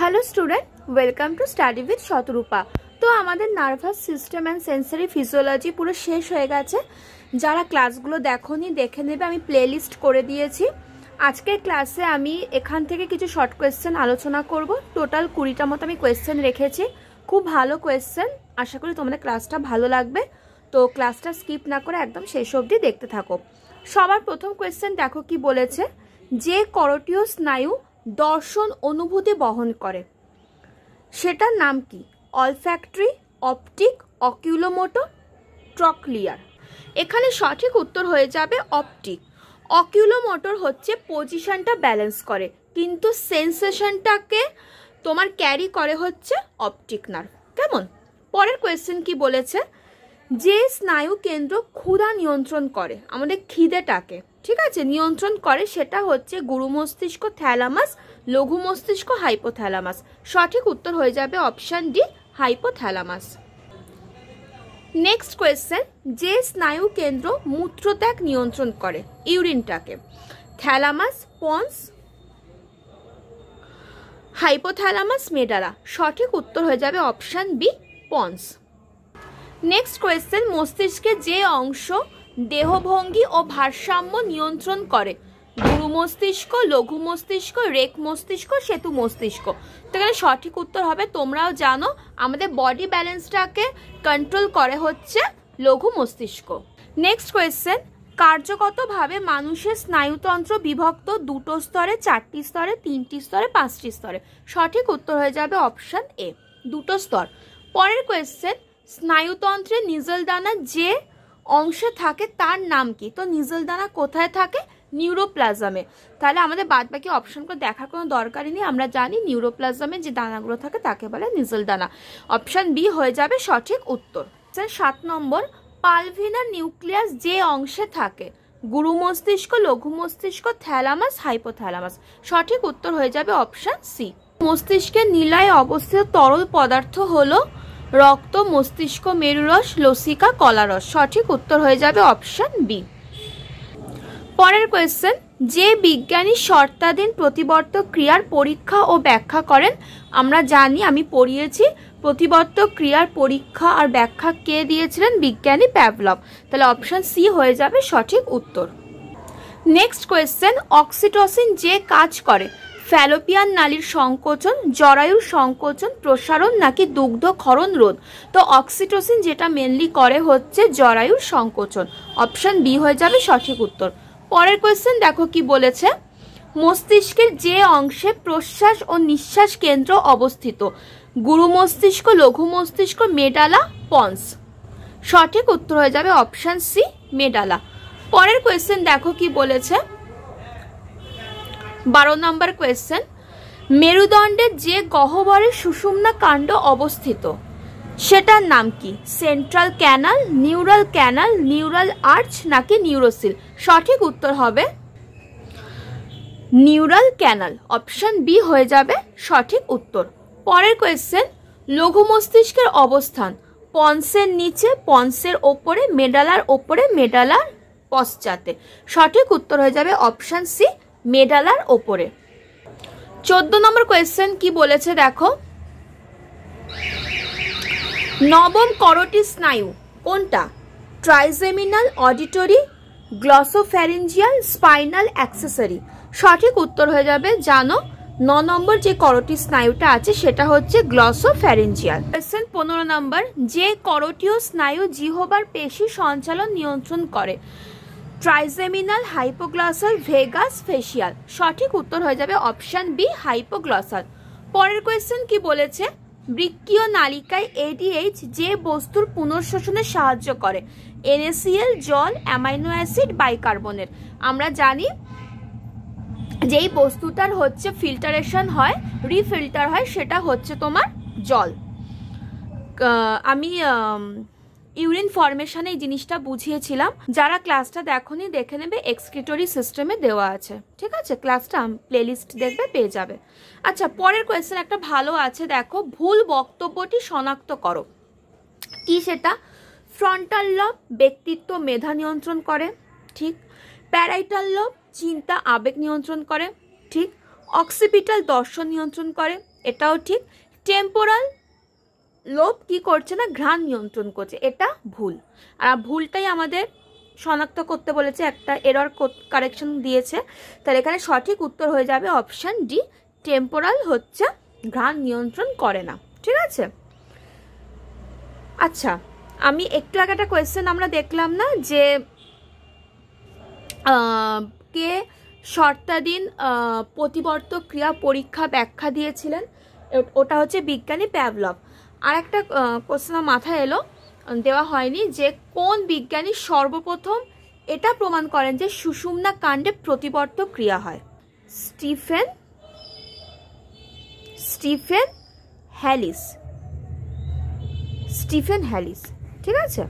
Hello student, welcome to study with Shatarupa. তো আমাদের nervous system and sensory physiology পুরো শেষ হয়ে গেছে। যারা ক্লাসগুলো দেখোনি দেখে নেবে, আমি প্লেলিস্ট করে দিয়েছি। আজকের ক্লাসে আমি এখান থেকে কিছু শর্ট কোয়েশ্চেন আলোচনা করব। টোটাল 20টা মতো আমি কোয়েশ্চেন রেখেছি, খুব ভালো কোয়েশ্চেন। আশা করি তোমাদের ক্লাসটা ভালো লাগবে। তো ক্লাসটা স্কিপ না করে একদম শেষ অবধি দেখতে থাকো। সবার প্রথম কোয়েশ্চেন দেখো কি বলেছে, যে করোটীয় স্নায়ু দর্শন অনুভূতি বহন করে সেটার নাম কি? Olfactory, optic, oculomotor, trochlear. এখানে সঠিক উত্তর হয়ে যাবে অপটিক। অকিউলোমোটর হচ্ছে পজিশনটা ব্যালেন্স করে, কিন্তু সেন্সেশনটাকে তোমার ক্যারি করে হচ্ছে অপটিক নার্ভ। কেমন? পরের কোয়েশ্চেন কি বলেছে, যে স্নায়ু কেন্দ্র ক্ষুধা নিয়ন্ত্রণ করে, আমাদের খিদেটাকে ঠিক আছে নিয়ন্ত্রণ করে, সেটা হচ্ছে গুরু মস্তিষ্ক, থ্যালামাস, লঘু মস্তিষ্ক, হাইপোথ্যালামাস। সঠিক উত্তর হয়ে যাবে option D, hypothalamus. Next question, যে স্নায়ু কেন্দ্র মূত্রত্যাগ নিয়ন্ত্রণ করে, ইউরিনটাকে, থ্যালামাস, পন্স, হাইপোথ্যালামাস, মেডালা। সঠিক উত্তর হয়ে যাবে option B, pons. Next question, মস্তিষ্কের যে অংশ দেহভঙ্গি ও ভারসাম্য নিয়ন্ত্রণ করে, গুরু মস্তিষ্ক, লঘু মস্তিষ্ক, রেক মস্তিষ্ক, সেতু মস্তিষ্ক। তো এখানে সঠিক উত্তর হবে, তোমরাও জানো আমাদের বডি ব্যালেন্সটাকে কন্ট্রোল করে হচ্ছে লঘু মস্তিষ্ক। নেক্সট কোয়েশ্চেন, কার্যগতভাবে মানুষের স্নায়ুতন্ত্র বিভক্ত 2টো স্তরে, 4টি স্তরে, 3টি স্তরে, 5টি স্তরে। সঠিক উত্তর হয়ে যাবে অপশন এ, 2টো স্তর। পরের কোয়েশ্চেন, স্নায়ুতন্ত্রের নিজল দানা যে অংশে থাকে তার নাম কি? তো নিজল দানা কোথায় থাকে? নিউরোপ্লাজমে। তাহলে আমাদের বাদ বাকি অপশনগুলো দেখার কোনো দরকারই নেই, আমরা জানি নিউরোপ্লাজমে যে দানাগুলো থাকে তাকে বলে নিজল দানা। অপশন বি হয়ে যাবে সঠিক উত্তর। 7 নম্বর, পালভিনার নিউক্লিয়াস যে অংশে থাকে, গুরু মস্তিষ্ক, লঘু মস্তিষ্ক, থ্যালামাস, হাইপোথ্যালামাস। সঠিক উত্তর হয়ে যাবে অপশন সি। মস্তিষ্কের নীলায় অবস্থিত তরল পদার্থ হলো রক্ত, মস্তিষ্ক মেরুরস, লসিকা, কলারস। সঠিক উত্তর হয়ে যাবে অপশন বি। পরের কোয়েশ্চেন, যে বিজ্ঞানী শর্তাধীন প্রতিবর্তক ক্রিয়ার পরীক্ষা ও ব্যাখ্যা করেন, আমরা জানি, আমি পড়িয়েছি, প্রতিবর্তক ক্রিয়ার পরীক্ষা আর ব্যাখ্যা কে দিয়েছিলেন? বিজ্ঞানী প্যাভলভ। তাহলে অপশন সি হয়ে যাবে সঠিক উত্তর। নেক্সট কোয়েশ্চেন, অক্সিটোসিন যে কাজ করে, ফ্যালোপিয়ান নালীর সংকোচন, জরায়ুর সংকোচন, প্রসারণ, নাকি দুগ্ধ ক্ষরণ রোধ? তো অক্সিটোসিন যেটা মেনলি করে হচ্ছে জরায়ুর সংকোচন। অপশন বি হয়ে যাবে সঠিক উত্তর। পরের কোয়েশ্চেন দেখো কি বলেছে, মস্তিষ্কের যে অংশে প্রশ্বাস ও নিঃশ্বাস কেন্দ্র অবস্থিত, গুরু মস্তিষ্ক, লঘু মস্তিষ্ক, মেডালা, পন্স। সঠিক উত্তর হয়ে যাবে অপশন সি, মেডালা। পরের কোয়েশ্চেন দেখো কি বলেছে, 12 নম্বর কোয়েশ্চেন, মেরুদণ্ডের যে গহ্বরে সুষুম্না কাণ্ড অবস্থিত সেটার নাম কি? Central canal, neural canal, neural arch, নাকি নিউরোসিল? সঠিক উত্তর হবে নিউরাল ক্যানাল। অপশন বি হয়ে যাবে সঠিক উত্তর। পরের কোয়েশ্চেন, লঘু মস্তিষ্কের অবস্থান পন্সের নিচে, পন্সের ওপরে, মেডালার ওপরে, মেডালার পশ্চাতে। সঠিক উত্তর হয়ে যাবে অপশন সি, মেডালার ওপরে। 14 নম্বর কোয়েশ্চেন কি বলেছে দেখো, নবম করোটি স্নায়ু কোনটা? Trigeminal, auditory, glossopharyngeal, spinal, accessory. সঠিক উত্তর হয়ে যাবে, জানো 9 নম্বর যে করোটি স্নায়ুটা আছে সেটা হচ্ছে গ্লসোফ্যারিঞ্জিয়াল। কোয়েশ্চেন 15 নম্বর, যে করোটিয় স্নায়ু জিহ্বার পেশি সঞ্চালন নিয়ন্ত্রণ করে, ট্রাইজেমিনাল, হাইপোগ্লসাল, ভেগাস, ফেসিয়াল। সঠিক উত্তর হয়ে যাবে অপশন বি, হাইপোগ্লসাল। পরের কোয়েশ্চেন কি বলেছে, বৃক্কীয় নালিকায় এডিএইচ যে বস্তুর পুনঃশোষণে সাহায্য করে, NaCl, জল, অ্যামাইনো অ্যাসিড, বাইকার্বনেট। আমরা জানি যেই বস্তুটার হচ্ছে ফিল্টারেশন হয়, রিফিল্টার হয়, সেটা হচ্ছে তোমার জল। আমি ইউরিন ফর্মেশনে এই জিনিসটা বুঝিয়েছিলাম, যারা ক্লাসটা দেখোনি দেখে নেবে, এক্সক্রিটরি সিস্টেমে দেওয়া আছে, ঠিক আছে? ক্লাসটা প্লেলিস্ট দেখবে, পেয়ে যাবে। আচ্ছা, পরের কোয়েশ্চেন একটা ভালো আছে দেখো, ভুল বক্তব্যটি শনাক্ত করো। কি সেটা? ফ্রন্টাল লব ব্যক্তিত্ব মেধা নিয়ন্ত্রণ করে, ঠিক। প্যারাইটাল লব চিন্তা আবেগ নিয়ন্ত্রণ করে, ঠিক। অক্সিপিটাল দর্শন নিয়ন্ত্রণ করে, এটাও ঠিক। টেম্পোরাল লোব কি করছে না, ঘ্রাণ নিয়ন্ত্রণ করছে, এটা ভুল। আর ভুলটাই আমাদের শনাক্ত করতে বলেছে, একটা এরর কারেকশন দিয়েছে। তাহলে এখানে সঠিক উত্তর হয়ে যাবে অপশান ডি, টেম্পোরাল হচ্ছে ঘ্রাণ নিয়ন্ত্রণ করে না। ঠিক আছে, আচ্ছা আমি একটু আগে একটা কোয়েশ্চেন আমরা দেখলাম না, যে কে শর্তাধীন প্রতিবর্তক ক্রিয়া পরীক্ষা ব্যাখ্যা দিয়েছিলেন, ওটা হচ্ছে বিজ্ঞানী প্যাভলভ। আর একটা কোশ্চেন মাথায় এলো, দেওয়া হয়নি, যে কোন বিজ্ঞানী সর্বপ্রথম এটা প্রমাণ করেন যে সুষুম্না কাণ্ডে প্রতিবর্তক ক্রিয়া হয়? স্টিফেন হ্যালিস। ঠিক আছে,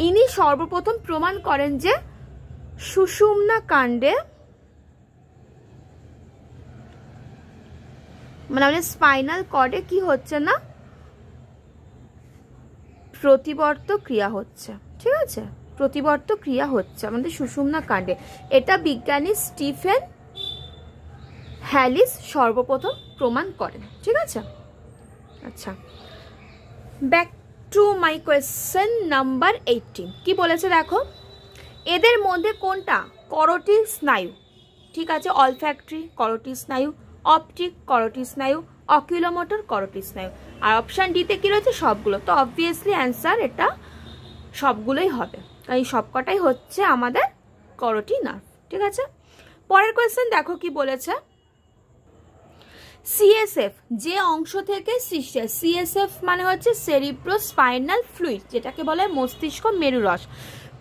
ইনি সর্বপ্রথম প্রমাণ করেন যে সুষুম্না কাণ্ডে, মানে আমাদের স্পাইনাল কর্ডে কি হচ্ছে না, প্রতিবর্তক ক্রিয়া হচ্ছে। ঠিক আছে, প্রতিবর্তক ক্রিয়া হচ্ছে আমাদের সুষুম্না কাণ্ডে, এটা বিজ্ঞানী স্টিফেন হ্যালিস সর্বপ্রথম প্রমাণ করেন। ঠিক আছে, আচ্ছা back to my question number 18। কি বলেছে দেখো, এদের মধ্যে কোনটা করোটি স্নায়ু? ঠিক আছে, অলফ্যাক্টরি করোটি স্নায়ু, অপটিক করোটি স্নায়ু, অকিউলোমোটর করোটি স্নায়ু। আর অপশান ডিতে কি রয়েছে? সবগুলো। তো অবভিয়াসলি অ্যান্সার এটা সবগুলোই হবে, এই সবকটাই হচ্ছে আমাদের করোটি নার্ভ। ঠিক আছে, পরের কোয়েশ্চেন দেখো কি বলেছে, সিএসএফ যে অংশ থেকে সৃষ্টি, সিএসএফ মানে হচ্ছে সেরিব্রোস্পাইনাল ফ্লুইড, যেটাকে বলে মস্তিষ্ক মেরুরস,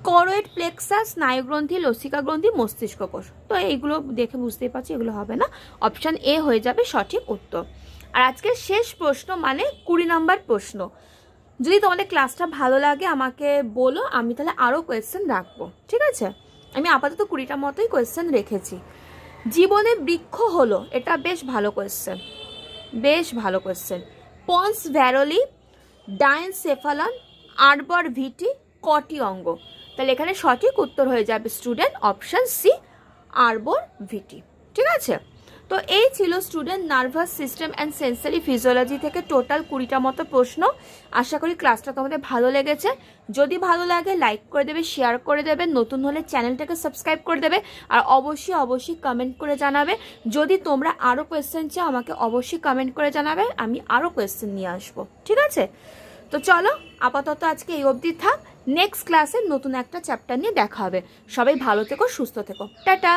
করোয়েড প্লেক্সাস, স্নায়ুগ্রন্থি, লসিকা গ্রন্থি, মস্তিষ্ক কোষ। তো এইগুলো দেখে বুঝতেই পারছি এগুলো হবে না, অপশান এ হয়ে যাবে সঠিক উত্তর। আর আজকের শেষ প্রশ্ন মানে 20 নম্বর প্রশ্ন। যদি তোমাদের ক্লাসটা ভালো লাগে আমাকে বলো, আমি তাহলে আরও কোয়েশ্চেন রাখবো। ঠিক আছে, আমি আপাতত 20টা মতোই কোয়েশ্চেন রেখেছি। জীবনে বৃক্ষ হলো, এটা বেশ ভালো কোয়েশ্চেন। পন্স ভ্যারোলি, ডায়েনসেফালন, আরবর ভিটি, কটি অঙ্গ? তাহলে এখানে সঠিক উত্তর হয়ে যাবে স্টুডেন্ট অপশান সি, আরবর ভিটি। ঠিক আছে, তো এই ছিল student nervous system and sensory physiology থেকে টোটাল 20টা মতো প্রশ্ন। আশা করি ক্লাসটা তোমাদের ভালো লেগেছে। যদি ভালো লাগে লাইক করে দেবে, শেয়ার করে দেবে, নতুন হলে চ্যানেলটাকে সাবস্ক্রাইব করে দেবে, আর অবশ্যই কমেন্ট করে জানাবে। যদি তোমরা আরও কোয়েশ্চেন চাও আমাকে অবশ্যই কমেন্ট করে জানাবে, আমি আরও কোয়েশ্চেন নিয়ে আসবো। ঠিক আছে, তো চলো আপাতত আজকে এই অবধি থাক, নেক্সট ক্লাসে নতুন একটা চ্যাপ্টার নিয়ে দেখা হবে। সবাই ভালো থেকো, সুস্থ থেকো, টাটা।